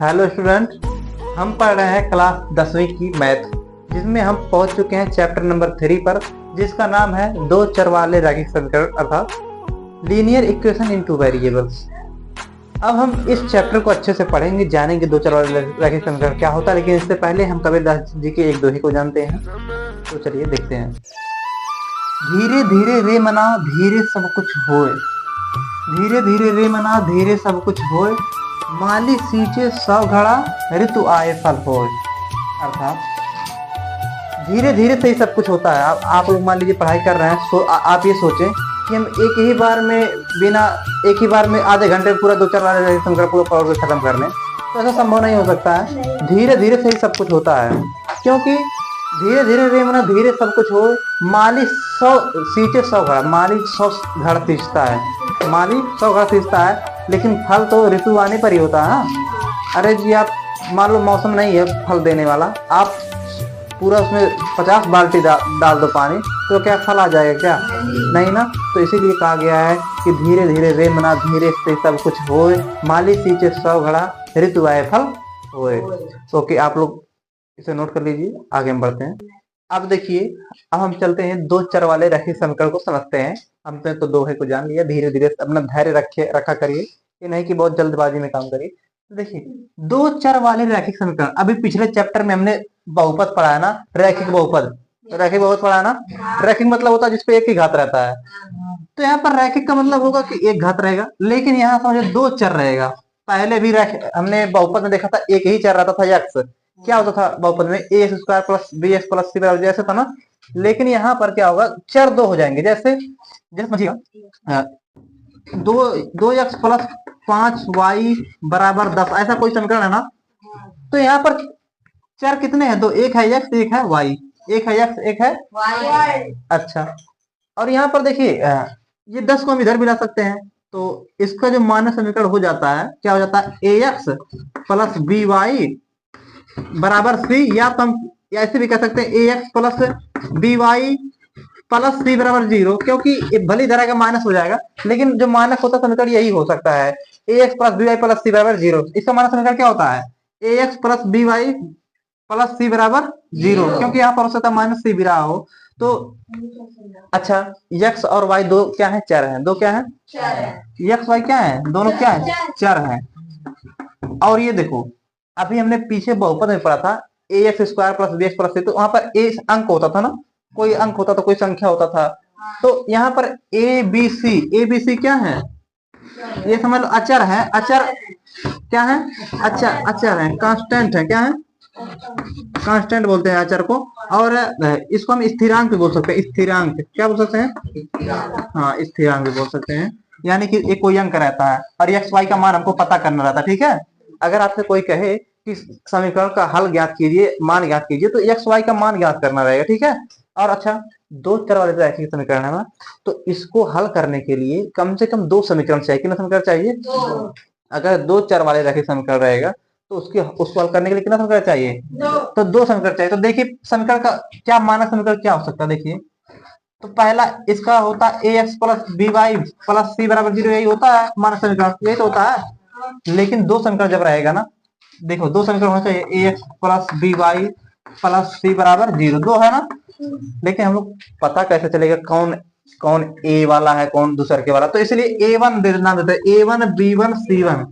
Hello student, हम पढ़ रहे हैं क्लास 10वीं की मैथ, जिसमें हम पहुंच चुके हैं चैप्टर नंबर 3 पर, जिसका नाम है दो चर वाले रैखिक समीकरण अर्थात linear equation in two variables. अब हम इस चैप्टर को अच्छे से पढ़ेंगे, जानेंगे दो चर वाले रैखिक समीकरण क्या होता है। लेकिन इससे पहले हम कबीरदास जी के एक दोहे को जानते हैं, तो चलिए देखते हैं। धीरे धीरे रे मना धीरे सब कुछ होए, धीरे धीरे रे मना धीरे सब कुछ होए, माली सींचे सौ घड़ा ऋतु आए फल होए। अर्थात धीरे धीरे से ही सब कुछ होता है। आप लोग मान लीजिए पढ़ाई कर रहे हैं, आप ये सोचें कि हम एक ही बार में आधे घंटे पूरा दो चार वाले समीकरण पूरा पढ़ के खत्म कर लें, तो ऐसा संभव नहीं हो सकता है। धीरे धीरे से ही सब कुछ होता है, क्योंकि धीरे धीरे रे मना धीरे सब कुछ हो, माली 100 सींचे 100 घड़ा, माली 100 घड़ा सींचता है, माली 100 घड़ा सींचता है, लेकिन फल तो ऋतु आने पर ही होता है। अरे जी, आप मान लो मौसम नहीं है फल देने वाला, आप पूरा उसमें 50 बाल्टी डाल दो पानी, तो क्या फल आ जाएगा? क्या नहीं ना। तो इसीलिए कहा गया है कि धीरे धीरे रे मना धीरे से सब कुछ होए, माली सींचे 100 घड़ा ऋतु आए फल होए। ओके, आप लोग इसे नोट कर लीजिए, आगे हम बढ़ते हैं। अब देखिए, अब हम चलते हैं दो चर वाले रैखिक समीकरण को समझते हैं। हमने तो दोहे को जान लिया, धीरे धीरे अपना धैर्य रखा करिए, ये नहीं कि बहुत जल्दबाजी में काम करिए। देखिए, दो चर वाले रैखिक समीकरण, अभी पिछले चैप्टर में हमने बहुपद पढ़ा है ना, रैखिक बहुपद, रैखिक बहुपद पढ़ा है ना। रैखिक मतलब होता है जिसपे एक ही घात रहता है, तो यहाँ पर रैखिक का मतलब होगा कि एक घात रहेगा, लेकिन यहाँ समझो दो चर रहेगा। पहले भी हमने बहुपद में देखा था एक ही चर रहता था, एक्स। क्या होता था बहुपद में? A x square plus b x plus c बराबर जैसे था ना। लेकिन यहाँ पर क्या होगा, चर दो हो जाएंगे। जैसे समझिएगा, दो एक्स प्लस 5 वाई बराबर 10, ऐसा कोई समीकरण है ना। तो यहाँ पर चर कितने हैं? दो, एक है एक्स एक है वाई, एक है एक्स एक है वाई। अच्छा, और यहाँ पर देखिए, ये 10 को हम इधर भी ला सकते हैं, तो इसका जो मानक समीकरण हो जाता है, क्या हो जाता है? A x plus b Y बराबर सी, या तो हम ऐसे भी कह सकते हैं a x plus b y plus c बराबर 0, क्योंकि भली तरह का माइनस हो जाएगा, लेकिन जो मानक होता समीकरण यही हो सकता है, a x plus b y plus c बराबर 0। इसका मानक समीकरण क्या होता है? A x plus b y plus c बराबर 0, क्योंकि यहाँ पर हो सकता है माइनस सी भी रहा हो। तो अच्छा, एक्स और वाई दो क्या है? चर है। दो क्या है? एक्स वाई क्या है? दोनों क्या है? चर है। और ये देखो, अभी हमने पीछे बहुपद में पढ़ा था a x square plus b x plus c, तो वहां पर ए अंक होता था ना, कोई अंक होता था, कोई संख्या होता था। तो यहाँ पर ए बी सी क्या है? ये समझ लो अचर है। अचर क्या है? अचर है, कांस्टेंट है। क्या है? कांस्टेंट बोलते हैं अचर को। और इसको हम स्थिरांक भी बोल सकते हैं। स्थिरांक क्या बोल सकते हैं? हाँ, स्थिरांक भी बोल सकते हैं। यानी कि एक कोई अंक रहता है और एक्स वाई का मान हमको पता करना रहता है। ठीक है, अगर आपसे कोई कहे कि समीकरण का हल ज्ञात कीजिए, मान ज्ञात कीजिए, तो एक्स वाई का मान ज्ञात करना रहेगा। ठीक है। और अच्छा, दो चर वाले रैखिक समीकरण है ना, तो इसको हल करने के लिए कम से कम दो समीकरण चाहिए। कितना समीकरण चाहिए? अगर दो चर वाले रैखिक समीकरण रहेगा, तो उसको हल करने के लिए कितना समीकरण चाहिए? तो दो समीकरण चाहिए। तो देखिए, समीकरण का क्या मानक समीकरण क्या हो सकता है? देखिए, तो पहला इसका होता है a x plus b y plus c बराबर 0, यही होता है मानक समीकरण, यही तो होता है। लेकिन दो समीकरण जब रहेगा ना, देखो दो समीकरण होना चाहिए, a x plus b y plus c बराबर 0, दो है ना। लेकिन हम लोग पता कैसे चलेगा कौन कौन ए वाला है, कौन दूसरे के वाला? तो इसलिए A1 नाम देते हैं, A1 B1 C1,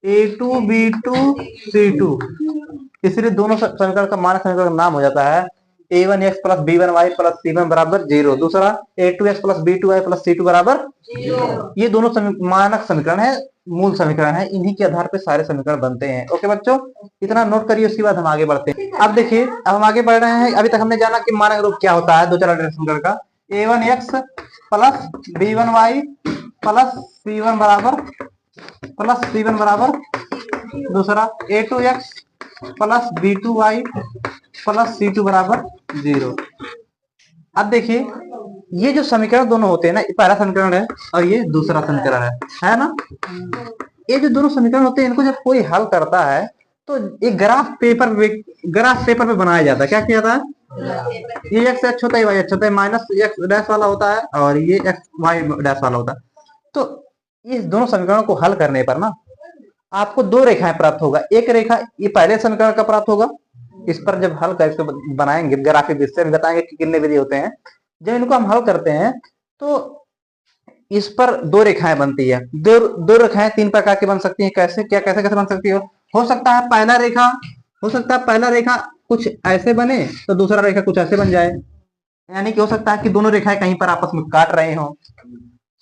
A2 B2 C2। इसलिए दोनों समीकरण का मानक समीकरण का नाम हो जाता है A1x plus B1y plus C1 बराबर 0, दूसरा A2x plus B2y plus C2 बराबर 0। ये दोनों मानक समीकरण है, मूल समीकरण है, इन्हीं के आधार पे सारे समीकरण बनते हैं। ओके बच्चों, इतना नोट करिए, उसके बाद हम आगे बढ़ते हैं। अब देखिए, अब हम आगे बढ़ रहे हैं। अभी तक हमने जाना कि मानक रूप क्या होता है दो चर वाले समीकरण का। A1x plus B1y plus C1 बराबर दूसरा A2x plus B2y plus C2 बराबर 0। अब देखिए, ये जो समीकरण दोनों होते हैं ना, पहला समीकरण है और ये दूसरा समीकरण है ना। ये जो दोनों समीकरण होते हैं, इनको जब कोई हल करता है, तो एक ग्राफ पेपर पे बनाया जाता है। क्या किया जाता है? ये एक्स एक्स होता है, वाई एक्स होता है, माइनस एक्स डैश वाला होता है, और ये एक्स वाई डैश वाला होता है। तो इस दोनों समीकरणों को हल करने पर ना, आपको दो रेखाएं प्राप्त होगा। एक रेखा ये पहले समीकरण का प्राप्त होगा, इस पर जब हल कर इसको बनाएंगे ग्राफिक विधि से बताएंगे कि कितने विधि होते हैं। जब इनको हम हल करते हैं तो इस पर दो रेखाएं बनती है। दो रेखाएं तीन प्रकार की बन सकती हैं। कैसे क्या कैसे कैसे बन सकती हो सकता है पहला रेखा, हो सकता है पहला रेखा कुछ ऐसे बने तो दूसरा रेखा कुछ ऐसे बन जाए। यानी कि हो सकता है कि दोनों रेखाएं कहीं पर आपस में काट रहे हो,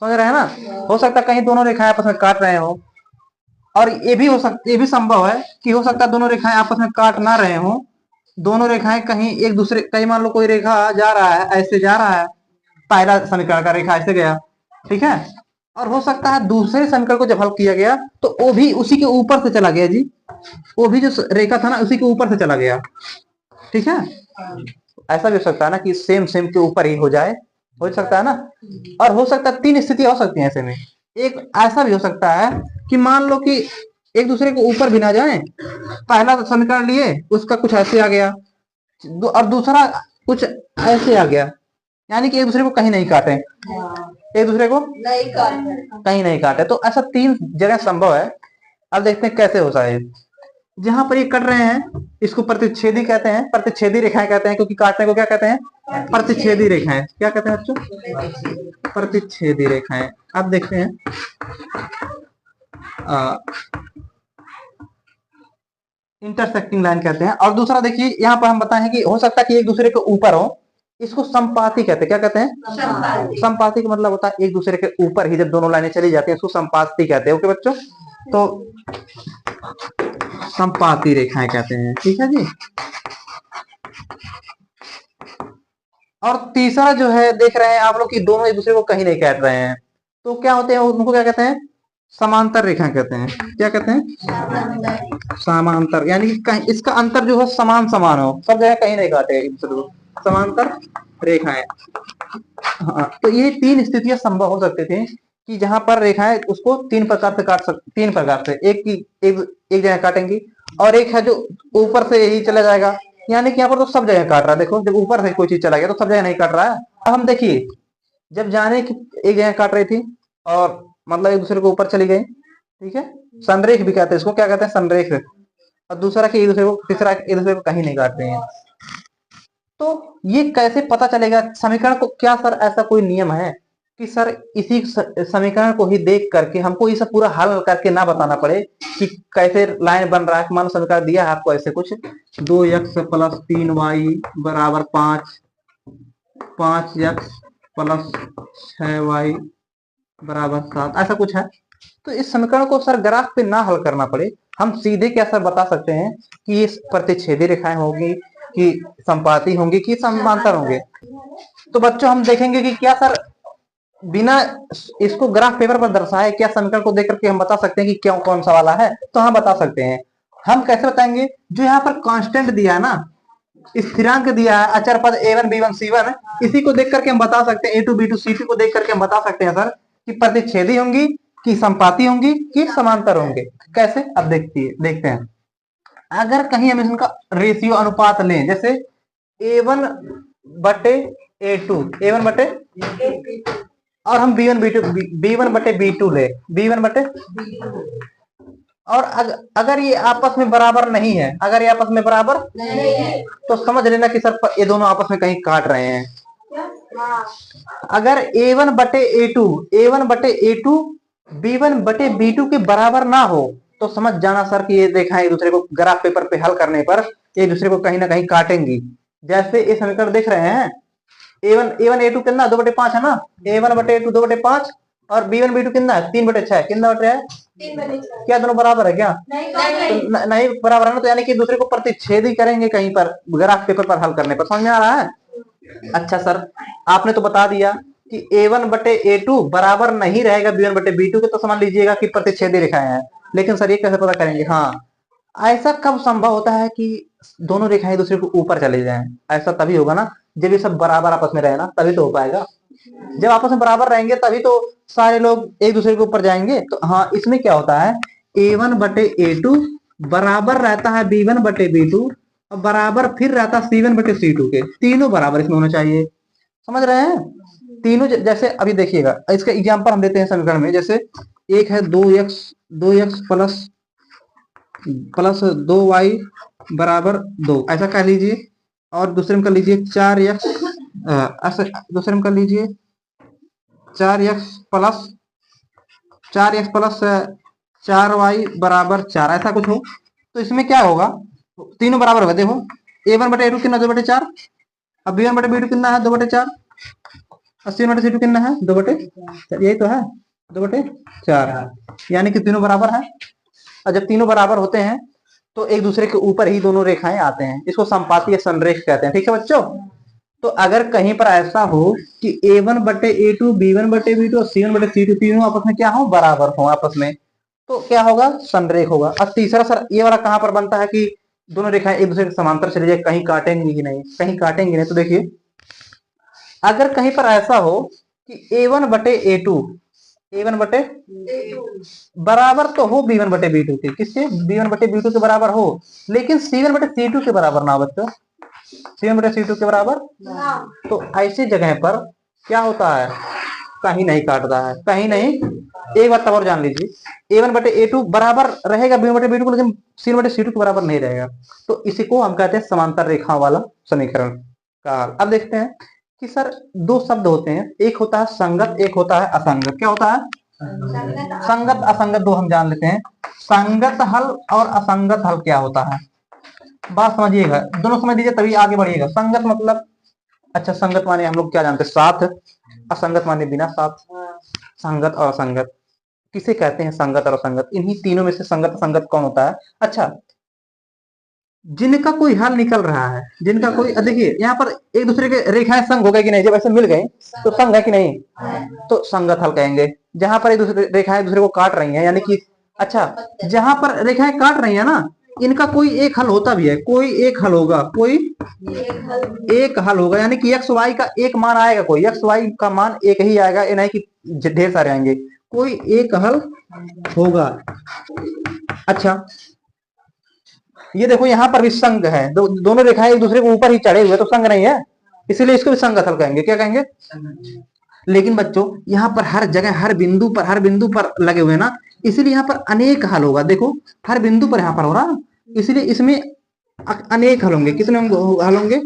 समझ रहे हैं ना। हो सकता है कहीं दोनों रेखाएं आपस में काट रहे हो, और ये भी संभव है कि हो सकता है दोनों रेखाएं आपस में काट ना रहे हो, दोनों रेखाएं कहीं एक दूसरे, कहीं मान लो कोई रेखा जा रहा है ऐसे जा रहा है, पहला समीकरण का रेखा ऐसे गया, ठीक है, और हो सकता है दूसरे समीकरण को जब हल किया गया तो वो भी उसी के ऊपर से चला गया जी, वो भी जो रेखा था ना उसी के ऊपर से चला गया, ठीक है। ऐसा भी हो सकता है ना कि सेम सेम के ऊपर ही हो जाए, हो सकता है ना। और हो सकता है तीन स्थितियां हो सकती हैं ऐसे में। एक ऐसा भी हो सकता है कि मान लो कि एक दूसरे के ऊपर भी ना जाए, पहला समीकरण लिए उसका कुछ ऐसे आ गया और दूसरा कुछ ऐसे आ गया, यानी कि एक दूसरे को कहीं नहीं काटे, एक दूसरे को कहीं नहीं काटे। तो ऐसा तीन जगह संभव है। अब देखते हैं कैसे होता है। जहां पर ये कट रहे हैं इसको प्रतिच्छेदी कहते हैं, प्रतिच्छेदी रेखाएं कहते हैं, क्योंकि काटने को क्या कहते हैं, प्रतिच्छेदी रेखाएं। क्या कहते हैं बच्चों, प्रतिच्छेदी रेखाएं। अब देखते हैं इंटरसेक्टिंग लाइन कहते हैं। और दूसरा देखिए यहाँ पर हम बताएं कि हो सकता है कि एक दूसरे के ऊपर हो, इसको संपाती कहते हैं। क्या कहते हैं, संपाती का मतलब होता है एक दूसरे के ऊपर ही जब दोनों लाइनें चली जाती है उसको संपाती कहते हैं। ओके बच्चों, तो संपाती रेखाएं कहते हैं, ठीक है जी। और तीसरा जो है देख रहे हैं आप लोग कि दोनों एक दूसरे को कहीं नहीं काट रहे हैं, तो क्या होते हैं उनको क्या कहते हैं, समांतर रेखाएं कहते हैं। क्या कहते हैं, समांतर, यानी कि कहीं इसका अंतर जो है समान समान हो, सब जगह कहीं नहीं काटे एक दूसरे को, समांतर रेखाएं। हाँ, तो ये तीन स्थितियां संभव हो सकती थी कि जहां पर रेखाएं उसको तीन प्रकार से काट सकती, तीन प्रकार से, एक जगह काटेंगी, और एक है जो ऊपर से यही चला जाएगा, यानी कि यहाँ पर तो सब जगह काट रहा है। देखो जब ऊपर से कोई चीज चला गया तो सब जगह नहीं काट रहा है। अब हम देखिए जब जाने की एक जगह काट रही थी और मतलब एक दूसरे को ऊपर चली गई, ठीक है, संरेख भी कहते हैं इसको। क्या कहते हैं, संरेख। और दूसरा कि एक दूसरे को, तीसरा एक दूसरे को कहीं नहीं काट रहे हैं। तो ये कैसे पता चलेगा समीकरण को, क्या सर ऐसा कोई नियम है कि सर इसी समीकरण को ही देख करके हमको ये सब पूरा हल करके ना बताना पड़े कि कैसे लाइन बन रहा है। मान लो समीकरण दिया है आपको ऐसे कुछ, 2x + 3y = 5, 5x + 6y = 7, ऐसा कुछ है। तो इस समीकरण को सर ग्राफ पे ना हल करना पड़े, हम सीधे क्या सर बता सकते हैं कि ये प्रतिच्छेदी रेखाएं होगी कि संपाती होंगी कि समांतर होंगे। तो बच्चों हम देखेंगे कि क्या सर बिना इसको ग्राफ पेपर पर दर्शाए क्या समीकरण को देख करके हम बता सकते हैं कि क्यों कौन सा वाला है। तो हम बता सकते हैं। हम कैसे बताएंगे, जो यहाँ पर कांस्टेंट दिया है ना, स्थिरांक दिया है, अचर पद a1 b1 c1, इसी को देख करके हम बता सकते हैं, a2 b2 c2 को देख करके हम बता सकते हैं सर कि प्रतिच्छेदी होंगी कि संपाती होंगी कि समांतर होंगे। कैसे, अब देखते हैं। अगर कहीं हम इनका रेशियो अनुपात लें, जैसे a1 बटे a2, a1 बटे, और हम b1 बटे b2 ले, b1 बटे, और अगर ये आपस में बराबर नहीं है, अगर ये आपस में बराबर नहीं है तो समझ लेना कि सर ये दोनों आपस में कहीं काट रहे हैं। अगर a1 बटे a2, a1 बटे a2 b1 बटे b2 के बराबर ना हो तो समझ जाना सर कि ये रेखाएं एक दूसरे को ग्राफ पेपर पे हल करने पर एक दूसरे को कहीं ना कहीं काटेंगी। जैसे ये समीकरण देख रहे हैं, a1 a2 कितना 2/5 है ना, a1 बटे a2 2/5, और b1 b2 कितना है 3/6, कितना बटे है, क्या दोनों बराबर है क्या, तो नहीं बराबर है ना, तो यानी कि दूसरे को प्रतिच्छेदी करेंगे कहीं पर ग्राफ पेपर पर हल करने पर। समझ में आ रहा है। अच्छा सर आपने तो बता दिया कि a1 बटे a2 बराबर नहीं रहेगा b1 बटे b2 के, तो समझ लीजिएगा कि प्रतिच्छेदी रेखाएं हैं। लेकिन सर ये कैसे पता करेंगे, हाँ ऐसा कब संभव होता है कि दोनों रेखाएं दूसरे को ऊपर चले जाएं, ऐसा तभी होगा ना जब ये सब बराबर आपस में रहे ना, तभी तो हो पाएगा। जब आपस में बराबर रहेंगे तभी तो सारे लोग एक दूसरे के ऊपर जाएंगे। तो हाँ इसमें क्या होता है, a1 बटे a2 बराबर रहता है b1 बटे b2, और बराबर फिर रहता है c1 बटे c2 के, तीनों बराबर इसमें होना चाहिए। समझ रहे हैं, तीनों जैसे अभी देखिएगा इसका एग्जांपल हम देते हैं समीकरण में। जैसे एक है 2x + प्लस 2y बराबर 2, ऐसा कर लीजिए। और दूसरे में कर लीजिए 4x, ऐसा दूसरे में कर लीजिए 4x प्लस 4y बराबर 4, ऐसा कुछ हो। तो इसमें क्या होगा, तीनों बराबर होगा। देखो a1 बटे a2 कितना 2/4, अब b1 बटे b2 कितना है 2/4, और c1 बटे c2 कितना है 2/4, यही तो है 2/4, यानी कि तीनों बराबर है। और जब तीनों बराबर होते हैं तो एक दूसरे के ऊपर ही दोनों रेखाएं आते हैं, इसको समपाती या संरेख कहते हैं। ठीक है बच्चों। तो अगर कहीं पर ऐसा हो कि a1 बटे a2, b1 बटे b2 और c1 बटे c2 तीनों आपस में क्या हो, बराबर हो आपस में, तो क्या होगा, संरेख होगा। और तीसरा सर ये वाला कहां पर बनता है कि दोनों रेखाएं एक दूसरे के समांतर चली जाए, कहीं काटेंगी ही नहीं, कहीं काटेंगी नहीं। तो देखिए अगर कहीं पर ऐसा हो कि a1 बटे a2, a1 बटे बराबर तो हो b1 बटे b2 के, किससे, b1 बटे b2 के बराबर हो, लेकिन c1 बटे c2 के बराबर ना हो बच्चों, c1 बटे c2 के बराबर, तो ऐसी जगह पर क्या होता है, कहीं नहीं काटता है, कहीं नहीं। एक बात तब और जान लीजिए, a1 बटे a2 बराबर रहेगा b1 बटे b2 को, लेकिन c1 बटे c2 के बराबर नहीं रहेगा। तो इसी को हम कहते हैं समांतर रेखा वाला समीकरण का। अब देखते हैं कि सर दो शब्द होते हैं, एक होता है संगत, एक होता है असंगत। क्या होता है, संगत असंगत, दो हम जान लेते हैं। संगत हल और असंगत हल क्या होता है, बात समझिएगा, दोनों समझ लीजिए तभी आगे बढ़िएगा। संगत मतलब, अच्छा संगत माने हम लोग क्या जानते हैं, साथ। असंगत माने बिना साथ। संगत और असंगत किसे कहते हैं, संगत और असंगत, इन्हीं तीनों में से संगत असंगत कौन होता है। अच्छा, जिनका कोई हल निकल रहा है, जिनका कोई, देखिए यहाँ पर एक दूसरे के रेखाएं संग हो गए कि नहीं, जब ऐसे मिल गए तो संग है कि नहीं, तो संगत हल कहेंगे। जहां पर एक दूसरे रेखाएं एक दूसरे को काट रही हैं, यानी कि, अच्छा जहां पर रेखाएं काट रही है ना, इनका कोई एक हल होता भी है, कोई एक हल होगा, कोई एक हल होगा, यानी कि एक्स वाई का एक मान आएगा, कोई एक्स वाई का मान एक ही आएगा, ये नहीं कि ढेर सारे आएंगे, कोई एक हल होगा। अच्छा ये देखो यहाँ पर भी संग है, दोनों रेखाएं एक दूसरे के ऊपर ही चढ़े हुए, तो संग नहीं है, इसीलिए इसको भी संगत हल कहेंगे। क्या कहेंगे, लेकिन बच्चों यहाँ पर हर जगह हर बिंदु पर लगे हुए ना, इसीलिए यहाँ पर अनेक हल होगा। देखो हर बिंदु पर यहाँ पर हो रहा, इसलिए इसमें अनेक हल होंगे। कितने हल होंगे,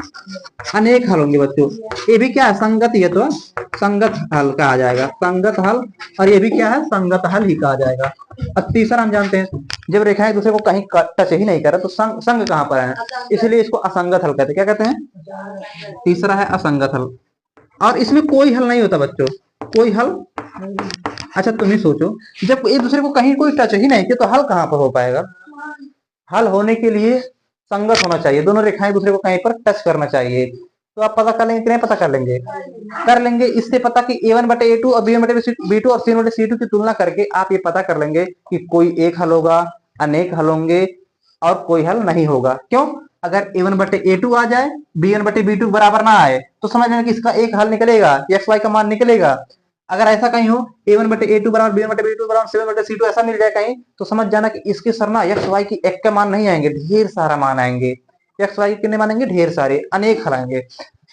अनेक हल होंगे बच्चों। ये भी क्या है, संगत, ये तो संगत हल कहा जाएगा, संगत हल। और ये भी क्या है, संगत हल ही कहा जाएगा। अब तीसरा हम जानते हैं, जब रेखाएं एक दूसरे को कहीं टच ही नहीं करे तो संग कहां पर है, इसलिए इसको असंगत हल कहते हैं। क्या कहते हैं, तीसरा है असंगत हल। और इसमें कोई हल नहीं होता बच्चों, कोई हल। अच्छा तुम ही सोचो, जब एक दूसरे को कहीं कोई टच ही नहीं किया तो हल कहां पर हो पाएगा। हल होने के लिए संगत होना चाहिए, दोनों रेखाएं दूसरे को कहीं पर टच करना चाहिए। तो आप पता कर लेंगे कि नहीं, पता कर लेंगे, कर लेंगे। इससे पता कि a1 बटे a2 और b1 बटे b2 और c1 बटे c2 की तुलना करके आप ये पता कर लेंगे कि कोई एक हल होगा, अनेक हल होंगे, और कोई हल नहीं होगा। क्यों, अगर a1 बटे a2 आ जाए, b1 बटे b2 बराबर ना आए, तो समझ लेना कि इसका एक हल निकलेगा, एक्स वाई का मान निकलेगा। अगर ऐसा कहीं हो a1 बटे a2 बराबर b1 बटे b2 बराबर c1 बटे c2 ऐसा मिल जाए कहीं, तो समझ जाना कि इसके सर ना एक्स वाई की एक के मान नहीं आएंगे, ढेर सारा मान आएंगे। एक्स वाई कितने मानेंगे, ढेर सारे, अनेक हल आएंगे।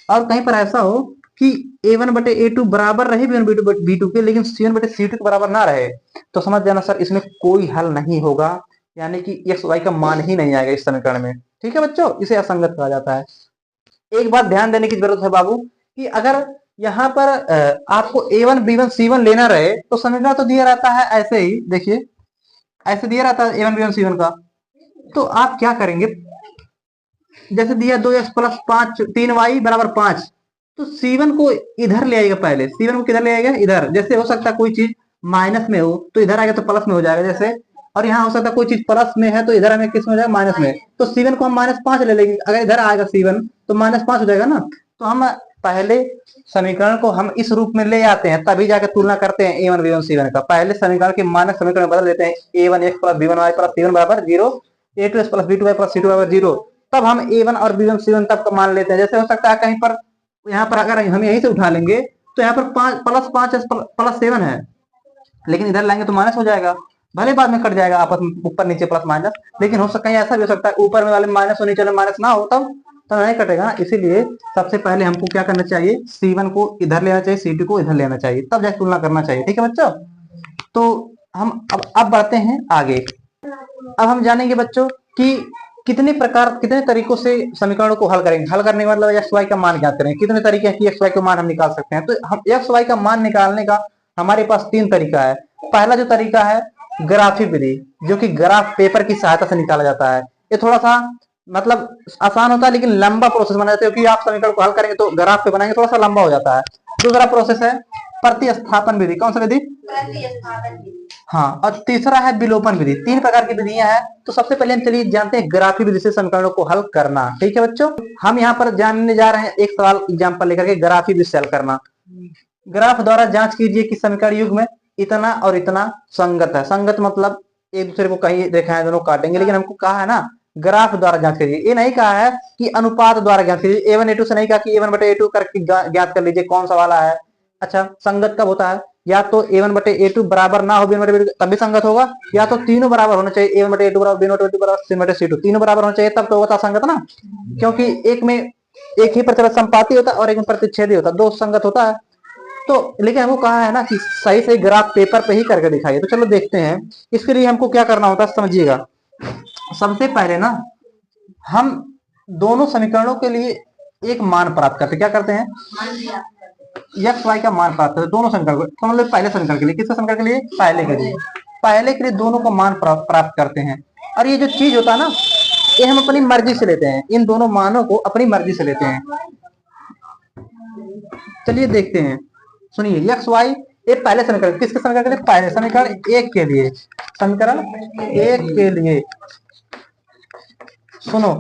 और कहीं पर ऐसा हो कि a1 बटे a2 बराबर रहे b1 b2 के, लेकिन c1 बटे c2 के बराबर ना रहे, तो समझ जाना सर इसमें कोई हल नहीं होगा, यानी कि एक्स वाई का मान ही नहीं आएगा इस समीकरण में। ठीक है बच्चों, इसे असंगत कहा जाता है। एक बात ध्यान देने की जरूरत है बाबू, कि अगर यहाँ पर आपको a1 b1 c1 लेना रहे, तो समझना तो दिया रहता है ऐसे ही, देखिए ऐसे दिया रहता है a1 b1 c1 का। तो आप क्या करेंगे, जैसे दिया 2x प्लस 5 3y बराबर 5, तो c1 को इधर ले आएगा, पहले c1 को किधर ले आएगा, इधर। जैसे हो सकता है कोई चीज माइनस में हो तो इधर आएगा तो प्लस में हो जाएगा, जैसे। और यहाँ हो सकता है कोई चीज प्लस में है तो इधर हमें किस में हो जाएगा, माइनस में। तो c1 को हम -5 ले लेंगे, अगर इधर आएगा c1 तो -5 हो जाएगा ना। तो हम पहले समीकरण को हम इस रूप में ले आते हैं, तभी जाकर तुलना करते हैं a1 b1 c1 का। पहले समीकरण के मानक समीकरण बदल देते हैं, a1x plus b1y plus c1 बराबर 0, a2x plus b2y plus c2 बराबर 0। तब हम a1 और b1 c1 तब का मान लेते हैं। जैसे हो सकता है कहीं पर यहाँ पर अगर हम यहीं से उठा लेंगे तो यहाँ पर +5 प्लस 7 है, लेकिन इधर लाएंगे तो माइनस हो जाएगा, भले बाद में कट जाएगा आपस में ऊपर नीचे प्लस माइनस, लेकिन हो सकता है ऐसा भी हो सकता है ऊपर में वाले माइनस और नीचे वाले माइनस ना हो, तब तो नहीं कटेगा ना। इसीलिए सबसे पहले हमको क्या करना चाहिए, c1 को इधर लेना चाहिए, c2 को इधर लेना चाहिए, तब जाके तुलना करना चाहिए। ठीक है बच्चों, तो हम अब बढ़ते हैं आगे। अब हम जानेंगे बच्चों कि कितने तरीकों से समीकरणों को हल करेंगे। हल करने का मतलब एक्स वाई का मान ज्ञात करेंगे। कितने तरीके हैं कि एक्स वाई का मान हम निकाल सकते हैं। तो हम एक्स वाई का मान निकालने का हमारे पास 3 तरीका है। पहला जो तरीका है ग्राफी विधि, जो कि ग्राफ पेपर की सहायता से निकाला जाता है। ये थोड़ा सा मतलब आसान होता है, लेकिन लंबा प्रोसेस बना जाता है, क्योंकि आप समीकरण को हल करेंगे तो ग्राफ पे बनाएंगे थोड़ा सा लंबा हो जाता है। दूसरा प्रोसेस है प्रतिस्थापन विधि। कौन सा विधि? हाँ। और तीसरा है विलोपन विधि। 3 प्रकार की विधियां हैं। तो सबसे पहले हम चलिए जानते हैं ग्राफी विधि से समीकरणों को हल करना। ठीक है बच्चों, हम यहाँ पर जानने जा रहे हैं एक सवाल एग्जाम्पल लेकर के, ग्राफी विधि से हल करना। ग्राफ द्वारा जांच कीजिए कि समीकरण युग में इतना और इतना संगत है। संगत मतलब एक दूसरे को कहीं रेखाएं दोनों काटेंगे, लेकिन हमको कहा है ना ग्राफ द्वारा जांच करिए। ये नहीं कहा है कि अनुपात द्वारा ज्ञात कीजिए। A1 A2 से नहीं कहा कि A1 बटे A2 करके ज्ञात कर लीजिए कौन सा वाला है। अच्छा, संगत कब होता है? या तो A1 बटे A2 बराबर ना हो B1 बटे B2 तब भी संगत होगा, या तो तीनों बराबर होना चाहिए। A1 बटे A2 बराबर B1 बटे B2 बराबर C बटे C2 तीनों बराबर होना चाहिए, तब तो होता संगत ना। क्योंकि एक में एक ही प्रतिशत संपाती होता है और एक में प्रतिच्छेदी होता है, दो संगत होता है। तो लेकिन हमको कहा है ना कि सही सही ग्राफ पेपर पे ही करके दिखाइए। तो चलो देखते हैं। इसके लिए हमको क्या करना होता है समझिएगा। सबसे पहले ना हम दोनों समीकरणों के लिए एक मान प्राप्त करते। क्या करते हैं? एक्स वाई का मान प्राप्त करते दोनों समीकरण को। समझ लो पहले समीकरण के लिए, किसके समीकरण के लिए? पहले के लिए दोनों का मान प्राप्त करते हैं। और ये जो चीज होता है ना, ये हम अपनी मर्जी से लेते हैं। इन दोनों मानों को अपनी मर्जी से लेते हैं। चलिए देखते हैं, सुनिए। एक्स वाई ये पहले समीकरण, किसके समीकरण के लिए? पहले समीकरण 1 के लिए। समीकरण 1 के लिए सुनो,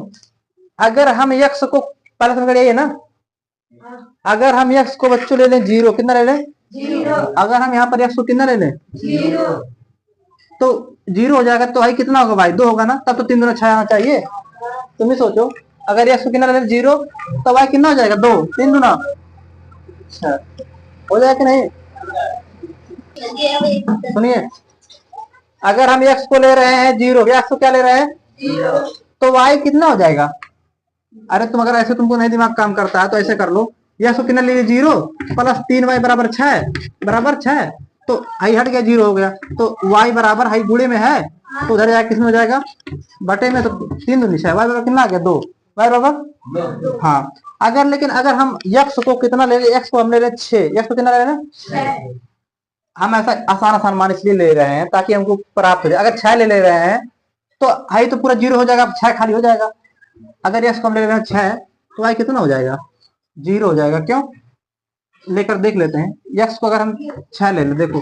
अगर हम x को, पहला समीकरण यही है ना, अगर हम x को बच्चों ले लें 0, कितना ले लें? 0। अगर हम यहाँ पर x को कितना ले लें? 0, तो 0 हो जाएगा। तो भाई कितना होगा भाई? 2 होगा ना। तब तो 3 दूना 6 आना चाहिए। तुम ही सोचो, अगर x को कितना ले लें? 0, तो भाई कितना हो जाएगा? 2, 3 दूना 6 हो जाएगा कि नहीं? सुनिए, अगर हम x को ले रहे हैं 0, x को क्या ले रहे हैं? 0, तो y कितना हो जाएगा? अरे तुम अगर ऐसे तुमको नहीं दिमाग काम करता है तो ऐसे कर लो, यह कितना ले लीजिए? 0 प्लस 3y बराबर 6 बराबर 6। तो हाई हट गया, 0 हो गया। तो y बराबर हाई गुणे में है, तो उधर जाएगा किसमें हो जाएगा? बटे में। तो 3 दूनी 6, y बराबर कितना आ गया? 2, y बराबर हाँ। अगर लेकिन अगर हम x को कितना ले लें? x को हम ले लें 6, x को कितना ले लें? 6। हम ऐसा आसान मान इसलिए ले रहे हैं ताकि हमको प्राप्त हो जाए। अगर 6 ले रहे हैं तो हाई तो पूरा 0 हो जाएगा, 6 खाली हो जाएगा। अगर x को हम ले रहे हैं 6, तो y कितना हो जाएगा? 0 हो जाएगा। क्यों? लेकर देख लेते हैं। x को अगर हम 6 ले लें, देखो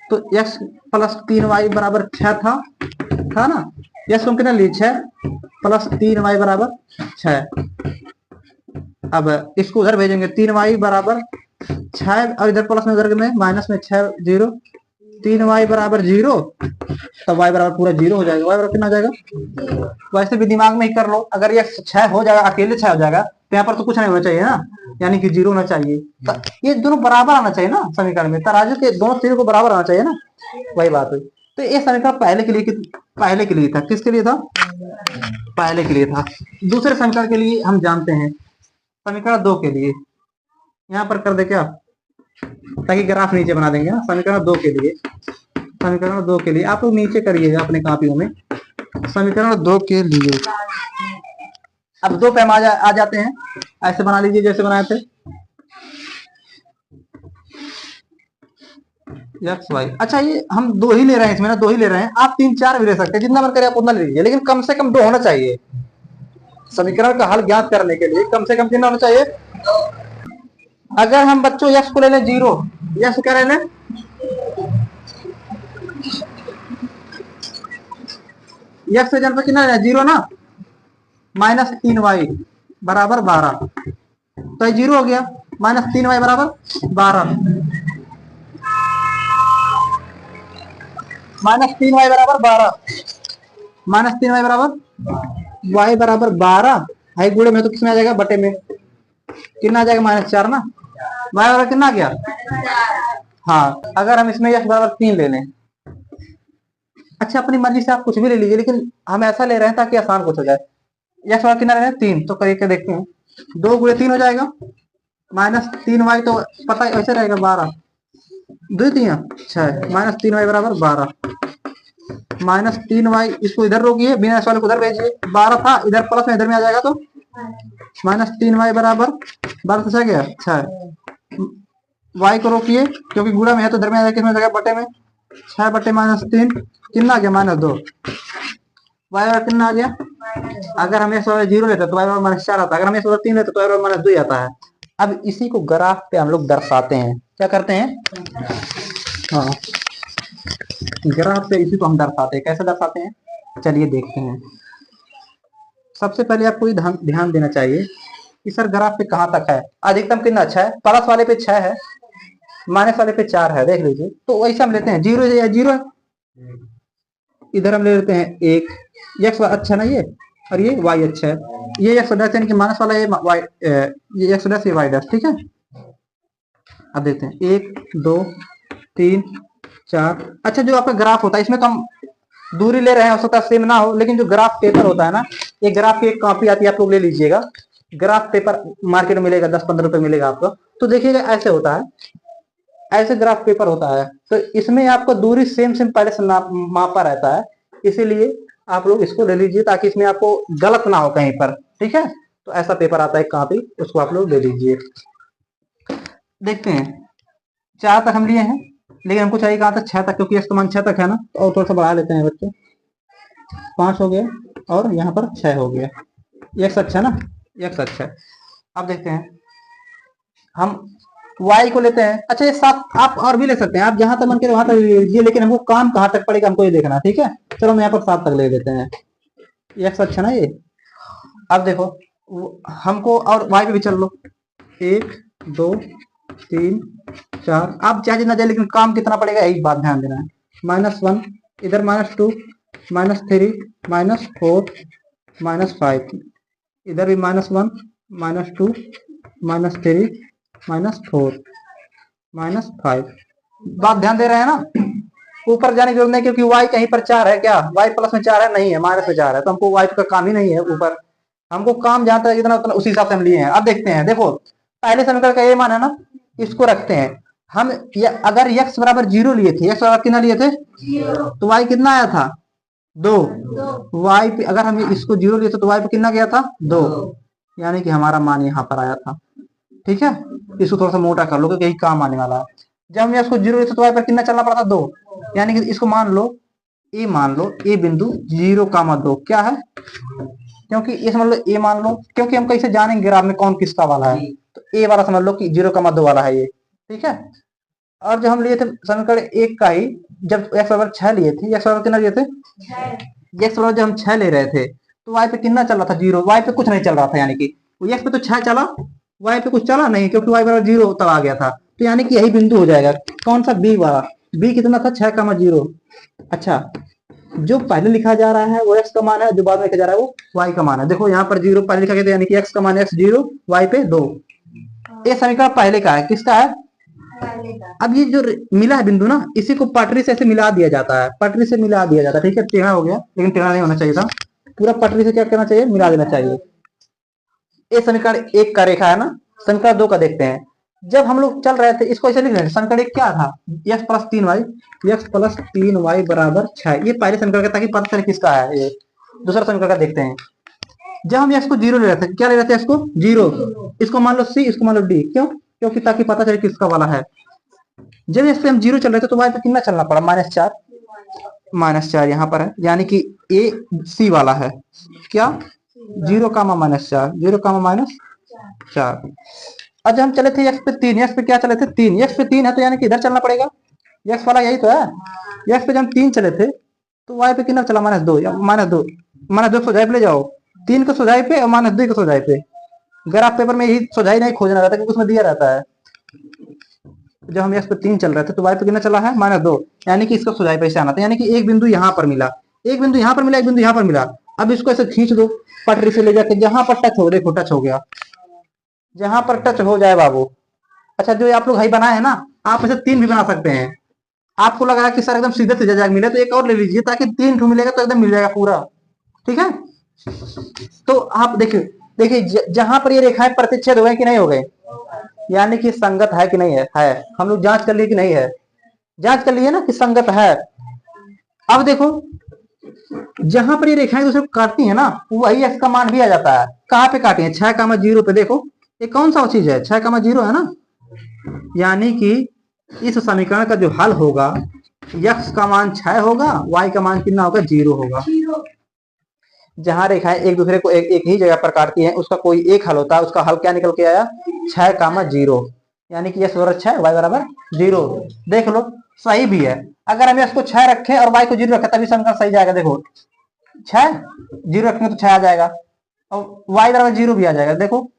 तो x प्लस 3y बराबर 6 था ना। x को हम कितना लिए? 6 प्लस 3y बराबर 6। अब इसको उधर भेजेंगे, 3y बराबर 6 और इधर प्लस में उधर में माइनस में 6 0, 3y बराबर 0, तब y बराबर पूरा 0 हो जाएगा। y बराबर कितना हो जाएगा? वैसे भी दिमाग में ही कर लो। अगर ये 6 हो जाएगा, अकेले 6 हो जाएगा, तो यहाँ पर तो कुछ नहीं होना चाहिए ना, यानी कि 0 होना चाहिए। तो ये दोनों बराबर आना चाहिए ना समीकरण में, तराजू के दोनों सिरे को बराबर आना चाहिए ना, वही बात है। तो ये समीकरण पहले के लिए था। किसके लिए था? पहले के लिए था। दूसरे समीकरण के लिए हम जानते हैं, समीकरण 2 के लिए यहाँ पर कर दे क्या, ताकि ग्राफ नीचे बना देंगे ना। समीकरण 2 के लिए, समीकरण 2 के लिए आप लोग नीचे करिएगा अपने कॉपियों में। समीकरण 2 के लिए अब 2 पे हम आ जाते हैं। ऐसे बना लीजिए जैसे बनाए थे एक्स वाई। अच्छा, ये हम 2 ही ले रहे हैं, इसमें ना 2 ही ले रहे हैं। आप 3 4 भी ले सकते हैं, जितना मन करे आप उतना ले लीजिए, लेकिन कम से कम 2 होना चाहिए। समीकरण का हल ज्ञात करने के लिए कम से कम कितना होना चाहिए? अगर हम बच्चों x को ले लें 0, x क्या ले लें? x से जन पर कितना है? 0 ना। माइनस 3y बराबर 12, तो ये 0 हो गया। माइनस 3y बराबर 12, माइनस 3y बराबर 12, माइनस 3y बराबर y बराबर 12। हाई गुणे में तो किसमें आ जाएगा? बटे में। कितना आ जाएगा? माइनस 4 ना। y बराबर कितना आ गया? हाँ। अगर हम इसमें x बराबर 3 ले लें, अच्छा अपनी मर्जी से आप कुछ भी ले लीजिए, लेकिन हम ऐसा ले रहे हैं ताकि आसान कुछ हो जाए। x बराबर कितना ले रहे हैं? 3, तो करके देखते हैं। 2 गुणे 3 हो जाएगा, माइनस 3y तो पता ऐसे रहेगा 12, 2 3 6, माइनस 3y बराबर 12। -3y, इसको इधर रोकिए, बिना s वाले को उधर भेजिए। 12 था, इधर प्लस में इधर में आ जाएगा तो -3y बराबर 12 से गया 6। y को रोकिए क्योंकि गुणा में है तो इधर में आ जाएगा, किसमें जाएगा बटे में। 6 बटे -3 कितना आ गया -2। y बराबर कितना आ गया, अगर हम x बराबर 0 लेते तो y बराबर -4 आता है, अगर हम x बराबर 3 लेते तो y बराबर -2 आता है। अब इसी को ग्राफ पे हम लोग दर्शाते हैं, क्या करते हैं, हाँ ग्राफ पे इसी को हम दर्शाते हैं। कैसे दर्शाते हैं, चलिए देखते हैं। सबसे पहले आपको ये ध्यान देना चाहिए कि सर ग्राफ पे कहाँ तक है, अधिकतम कितना अच्छा है, प्लस वाले पे 6 है, माइनस वाले पे 4 है, देख लीजिए। तो वैसे हम लेते हैं 0 या 0, इधर हम ले लेते हैं 1, x अच्छा ना ये, और ये y अच्छा है, ये x डैश यानी कि माइनस वाला ये y, ये x डैश ये y डैश, ठीक है। अब देखते हैं 1 2 3 4। अच्छा जो आपका ग्राफ होता है इसमें तो हम दूरी ले रहे हैं, हो सकता है सेम ना हो, लेकिन जो ग्राफ पेपर होता है ना, ये ग्राफ की एक कॉपी आती है, आप लोग ले लीजिएगा। ग्राफ पेपर मार्केट में मिलेगा, 10-15 रुपए मिलेगा आपको। तो देखिएगा ऐसे होता है, ऐसे ग्राफ पेपर होता है, तो इसमें आपको दूरी सेम सेम पहले से मापा रहता है, इसीलिए आप लोग इसको ले लीजिए ताकि इसमें आपको गलत ना हो कहीं पर, ठीक है। तो ऐसा पेपर आता है कॉपी, उसको आप लोग ले लीजिए। देखते हैं 4 तक हम लिए हैं, लेकिन हमको चाहिए कहाँ तक, 6 तक, क्योंकि x का मान 6 तक है ना। तो और थोड़ा सा बढ़ा लेते हैं बच्चे, 5 हो गया और यहाँ पर 6 हो गया। x अच्छा ना, x अच्छा है। अब देखते हैं हम y को लेते हैं। अच्छा ये 7 आप और भी ले सकते हैं, आप जहां तक मन करे वहां तक ले लीजिए, लेकिन हमको काम कहाँ तक पड़ेगा हमको ये देखना, ठीक है। चलो हम यहाँ पर 7 तक ले लेते हैं, x अच्छा ना ये। अब देखो हमको और y पे भी चल लो, 1 2 3 4, आप चाहे जितना जाए, लेकिन काम कितना पड़ेगा यही बात ध्यान देना है। -1 इधर, -2 -3 -4 -5, इधर भी -1 -2 -3 -4 -5। बात ध्यान दे रहे हैं ना, ऊपर जाने की जरूरत नहीं, क्योंकि y कहीं पर 4 है क्या, y प्लस में 4 है, नहीं है, माइनस में 4 है, तो हमको y का काम ही नहीं है ऊपर, हमको काम जहां तक इतना उतना उसी हिसाब से हम लिए हैं। अब देखते हैं, देखो पहले समीकरण का ये मान है ना, इसको रखते हैं हम। अगर x बराबर 0 लिए थे, x बराबर कितना लिए थे 0, तो y कितना आया था 2। y पे अगर हम इसको 0 लिए थे तो y पे कितना गया था 2, यानी कि हमारा मान यहाँ पर आया था, ठीक है। इसको थोड़ा सा मोटा कर लो क्योंकि यही काम आने वाला है। जब हम इसको 0 लिए थे तो y पर कितना चलना पड़ा था 2, यानी कि इसको मान लो ए बिंदु 0,2 क्या है, क्योंकि ये समझ लो ए मान लो, क्योंकि हम कैसे जानेंगे ग्राफ में कौन किसका वाला है, तो ए वाला समझ लो कि 0,2 वाला है ये, ठीक है। और जब हम लिए थे समीकरण 1 का ही, जब x बराबर 6 लिए थे, x बराबर कितना लिए थे 6, x बराबर जब हम 6 ले रहे थे तो y पे कितना चल रहा था 0, y पे कुछ नहीं चल रहा था, यानी कि x पे तो 6 चला, y पे कुछ चला नहीं, क्योंकि y बराबर 0 तब आ गया था, तो यानी कि यही बिंदु हो जाएगा। कौन सा, b वाला। b कितना था 6,0। अच्छा जो पहले लिखा जा रहा है वो x का मान है, जो बाद में लिखा जा रहा है वो y का मान है। देखो यहाँ पर 0 पहले लिखा गया था, यानी कि x का मान x 0, y पे 2। ये समीकरण पहले का है, किसका है, अब ये जो मिला है बिंदु ना, इसी को पटरी से ऐसे मिला दिया जाता है, पटरी से मिला दिया जाता है, ठीक है। टेढ़ा हो गया, लेकिन टेढ़ा नहीं होना चाहिए था, पूरा पटरी से क्या करना चाहिए, मिला देना चाहिए। ये समीकरण 1 का रेखा है ना। समीकरण 2 का देखते हैं। जब हम लोग चल रहे थे इसको ऐसे लिख रहे थे, समीकरण 1 क्या था, x प्लस 3y बराबर 6, ये पहले समीकरण का, ताकि पता चले किसका है। ये दूसरा समीकरण का देखते हैं। जब हम x को 0 ले रहे थे, क्या ले रहे थे इसको 0, इसको मान लो c, इसको मान लो d, क्यों, क्योंकि ताकि पता चले किसका वाला है। जब इस पे हम 0 चल रहे थे तो y पे कितना चलना पड़ा, -4 यहाँ पर है, यानी कि a c वाला है, क्या 0,-4 0,-4। और जब हम चले थे x पे 3, x पे क्या चले थे 3, x पे 3 है तो यानी कि इधर चलना पड़ेगा, x वाला यही तो है। x पे जब हम 3 चले थे तो y पे कितना चला -2, -2 सोजाई पे ले जाओ, 3 को सोजाई पे और -2 को सोजाई पे। ग्राफ पेपर में यही सोजाई नहीं खोजना रहता, क्योंकि उसमें दिया रहता है। जब हम x पे 3 चल रहे थे तो y पे कितना चला है -2, यानी कि इसको सोजाई पे से आना था, यानी कि एक बिंदु यहाँ पर मिला, एक बिंदु यहाँ पर मिला, एक बिंदु यहाँ पर मिला। अब इसको ऐसे खींच दो पटरी से ले जाके, जहां पर टच हो, देखो टच हो गया, जहां पर टच हो जाए बाबू। अच्छा जो आप लोग हाई बनाए हैं ना, आप ऐसे 3 भी बना सकते हैं। आपको लगा कि सर एकदम सीधे सीधे जाएगा मिले, तो एक और ले लीजिए, ताकि 3 ठू मिलेगा तो एकदम मिल जाएगा पूरा, ठीक है। तो आप देखिए जहां पर ये रेखाएं प्रतिच्छेद हो गए कि नहीं हो गए, यानी कि संगत है कि नहीं है, हम लोग जांच कर लिए कि नहीं है, जांच कर लिए ना कि संगत है। अब देखो जहां पर ये रेखाएं दूसरे को काटती है ना, वही x का मान भी आ जाता है। कहाँ पे काटी है? 6,0 पे। देखो ये कौन सा चीज है? 6,0 है ना, यानी कि इस समीकरण का जो हल होगा, x का मान 6 होगा, y का मान कितना होगा? 0 होगा। जहां रेखाएं एक दूसरे को एक ही जगह पर काटती हैं, उसका कोई एक हल होता है, उसका हल क्या निकल के आया? 6,0, यानी कि x बराबर 6, y बराबर 0। देख लो सही भी है। अगर हम x को 6 रखें और y को 0 रखें तभी समीकरण सही जाएगा। देखो 6 0 रखेंगे तो 6 आ जाएगा और y बराबर 0 भी आ जाएगा। देखो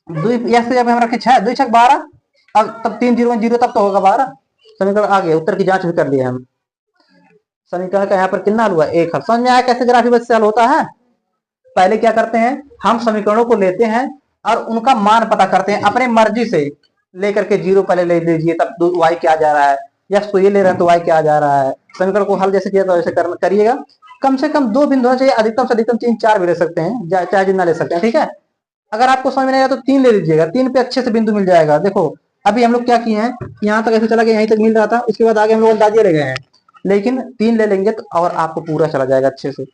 जब हम रखे 6 2 6 12, अब तब 3 0 0 तब तो होगा 12। समीकरण आ गया। उत्तर की जांच भी कर लिया हम। समीकरण का यहाँ पर कितना हल हुआ? एक हल। समझ में आया कैसे ग्राफी बच से हल होता है? पहले क्या करते हैं, हम समीकरणों को लेते हैं और उनका मान पता करते हैं अपने मर्जी से। लेकर के 0 पहले ले लीजिए, तब y क्या जा रहा है, यस तो ये ले रहे हैं तो y क्या जा रहा है। समीकरण को हल जैसे किया तो वैसे करिएगा। कम से कम 2 बिंदु होना चाहिए, अधिकतम से अधिकतम 3 4 भी ले सकते हैं, चाहे जितना ले सकते हैं। ठीक है, अगर आपको समझ में नहीं आया तो 3 ले लीजिएगा, 3 पे अच्छे से बिंदु मिल जाएगा। देखो अभी हम लोग क्या किए हैं, यहाँ तक ऐसे चला गया, यहीं तक मिल रहा था, उसके बाद आगे हम लोग अंदाजे ले गए हैं, लेकिन 3 ले लेंगे तो और आपको पूरा चला जाएगा अच्छे से।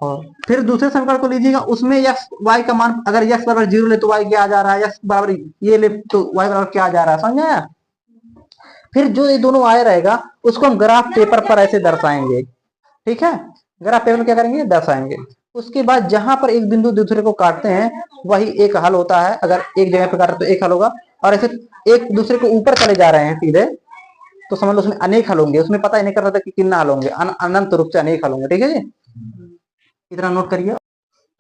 और फिर दूसरे समीकरण को लीजिएगा, उसमें यस वाई का मान, अगर यस बराबर 0 ले तो वाई क्या आ जा रहा है, यस बराबर ये ले तो वाई बराबर क्या आ जा रहा है। समझ आया? फिर जो ये दोनों आए रहेगा उसको हम ग्राफ पेपर पर ऐसे दर्शाएंगे। ठीक है, ग्राफ पेपर क्या करेंगे? दर्शाएंगे। उसके बाद जहां पर एक बिंदु दूसरे को काटते हैं वही एक हल होता है। अगर एक जगह पे काटे तो एक हल होगा, और ऐसे एक दूसरे को ऊपर चले जा रहे हैं सीधे तो समझ लो उसमें अनेक हल होंगे। उसमें पता ही नहीं कर रहा था कि कितना हल होंगे, अनंत रूप से अनेक हल होंगे। ठीक है जी, इतना नोट करिए।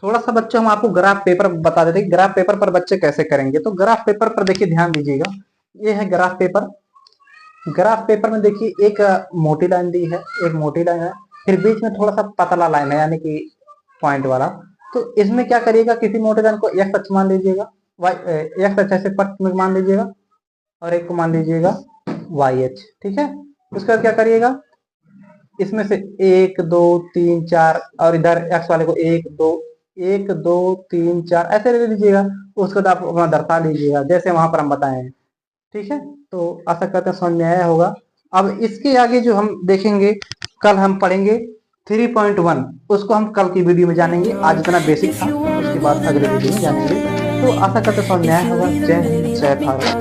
थोड़ा सा बच्चों हम आपको ग्राफ पेपर बता देते हैं, ग्राफ पेपर पर बच्चे कैसे करेंगे। तो ग्राफ पेपर पर देखिए ध्यान दीजिएगा, ये है ग्राफ पेपर। ग्राफ पेपर में देखिए एक मोटी लाइन दी है, एक मोटी लाइन है, फिर बीच में थोड़ा सा पतला लाइन है यानी कि पॉइंट वाला। तो इसमें क्या करिएगा, किसी मोटे लाइन को एक्स अक्ष मान लीजिएगा, एक्स अक्ष ऐसे पट में मान लीजिएगा, और एक को मान लीजिएगा वाई एच। ठीक है, उसके बाद क्या करिएगा, इसमें से 1 2 3 4 और इधर एक्स वाले को 1 2 3 4 ऐसे ले लीजिएगा। उसके बाद आप अपना दर्शा लीजिएगा जैसे वहां पर हम बताए हैं। ठीक है, तो आशा करते हैं समझ में आया होगा। अब इसके आगे जो हम देखेंगे, कल हम पढ़ेंगे 3.1, उसको हम कल की वीडियो में जानेंगे। आज इतना बेसिक था, उसके बाद अगले वीडियो में जानेंगे। तो आशा करते हैं समझ में आया होगा। जय हिंद, जय भारत।